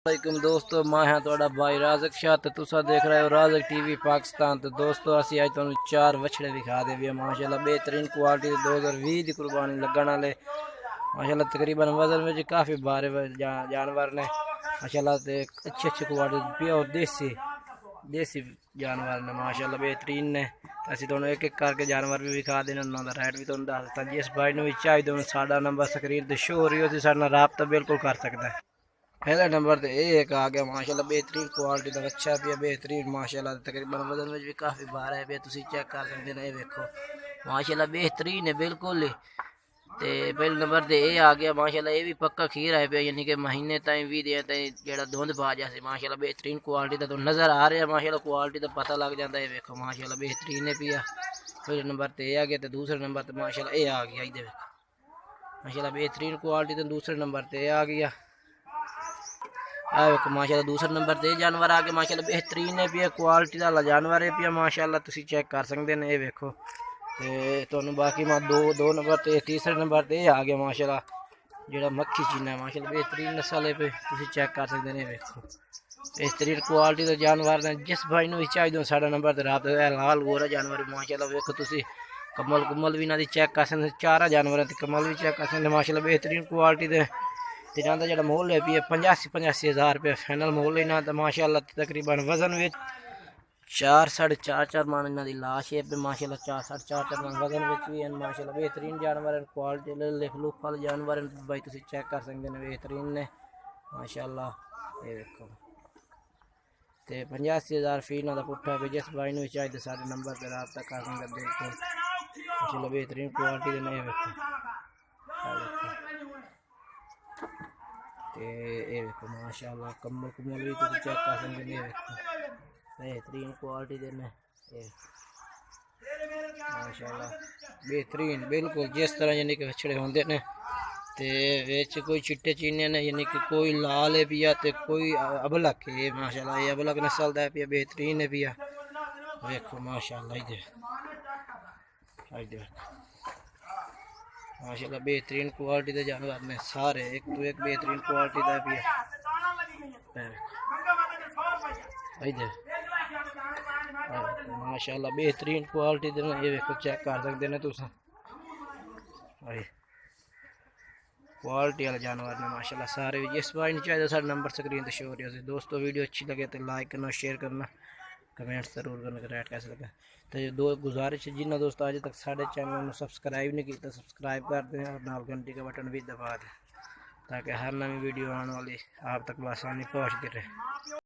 वालेकुम दोस्तों, मैं हाँ थोड़ा भाई राजक शाह। तो तुसा देख रहे हो राजक टीवी पाकिस्तान। तो दोस्तों असी अज तुहानू 4 बछड़े दिखा दे भी माशाल्लाह बेहतरीन क्वालिटी 2020 की कुर्बानी लगन वाले माशाल्लाह। तकरीबन वजन में काफ़ी भारे जानवर ने माशाल्लाह। अच्छी अच्छी क्वालिटी प्योर देसी देसी जानवर ने माशाल्लाह बेहतरीन ने। असं तुहानू एक एक करके जानवर भी दिखा देना, उन्होंने रेट भी तुहानू दस दिता। जिस भाई ने भी चाहिए साडा नंबर स्क्रीन पर शो हो रही हो, साडे नाल राबता बिल्कुल कर सकता है। पहला नंबर तो ये एक आ गया माशाल्लाह बेहतरीन क्वालिटी का अच्छा भी है, बेहतरीन माशाल्लाह। तकरीबन वजन में भी काफ़ी भार है पे, तुम चेक कर सकते हैं। ये देखो माशाल्लाह बेहतरीन है बिल्कुल ही। तो पहले नंबर तो ये आ गया माशाल्लाह। ये भी पक्का खीर है पे, यानी कि महीने ताई भी दिन ताई जो धुंध पा जाए माशाल्लाह। बेहतरीन क्वालिटी का तो नज़र आ रहा है माशाल्लाह, क्वालिटी तो पता लग जाता है। देखो माशाल्लाह बेहतरीन है पिया। पहले नंबर तो ये आ गया, तो दूसरे नंबर तो माशाल्लाह ये आ गया। इधर माशाल्लाह बेहतरीन क्वालिटी तो दूसरे नंबर तो ये आ गया। माशाल्लाह दूसरे नंबर ते जानवर आ गए माशाल्लाह बेहतरीन है पिया, क्वालिटी वाला जानवर है पिया माशाल्लाह। तुम चेक कर सकते हैं। ये देखो तो बाकी मैं दो नंबर ते तीसरे नंबर ते आ गया माशाल्लाह, जो मक्खी चीना है माशाल्लाह बेहतरीन नस्ल है पे, तुम चेक कर सकते हैं। देखो बेहतरीन क्वालिटी का जानवर ने। जिस भाई ने भी चाहिए साढ़ा नंबर तो रात लाल गोरा जानवर माशाल्लाह। देखो तुम कमल कुमल भी इन्हों चेक कर सकते, चारा जानवर कमल भी चेक कर सकते माशाल्लाह बेहतरीन क्वालिटी के। इन्हों का जो मुल है भी 85-85 हज़ार रुपये फाइनल मुल इन्हों का माशाल्लाह। तकरीबन वजन भी 4-4.5 मन इन्हों की लाश है पे माशाल्लाह। 4-4.5 मन वजन भी है माशाल्लाह। बेहतरीन जानवर क्वालिटी लिख लुक वाले जानवर भाई तुम चेक कर सकते हैं। बेहतरीन ने माशाल्लाह। ये देखो तो 85,000 फी इन्हों का पुट्ठा पे। जिस भाई ने चाहिए सारे नंबर पर रब्ता कर सकते। देखो माशाल्लाह बेहतरीन क्वालिटी के नहीं। देखो ये देखो माशाल्लाह कम्बल कुम्बल भी तुम चेक कर सकते हैं। देखो बेहतरीन क्वालिटी के ने माशाल्लाह बेहतरीन बिल्कुल जिस तरह यानी कि बछड़े होंगे ने। तो कोई चिट्टे चीने ने, यानी कि कोई लाल है पिया तो कोई अबलक है माशाल्लाह। ये अबलक नस्ल का है पिया, बेहतरीन है पिया। देखो माशाल्लाह इधर माशाल्लाह बेहतरीन क्वालिटी के जानवर ने सारे, एक तो एक बेहतरीन क्वालिटी का भी है। माशाल्लाह बेहतरीन क्वालिटी के ये देखो चेक कर सकते हैं तुम। क्वालिटी वाले जानवर ने माशाल्लाह सारे। जिस भाई ने चाहिए सारे नंबर स्क्रीन पर शो हो रही है। दोस्तों वीडियो अच्छी लगे तो लाइक करना, शेयर करना, कमेंट्स जरूर करना कि रेट कैसे लगा। तो ये दो गुजारिश है, जिन्होंने दोस्तों अज तक साढ़े चैनल में सब्सक्राइब नहीं किया सब्सक्राइब कर दें और नाल घंटी का बटन भी दबा दें, ताकि हर नवी वीडियो आने वाली आप तक आसानी पहुँचती रहे।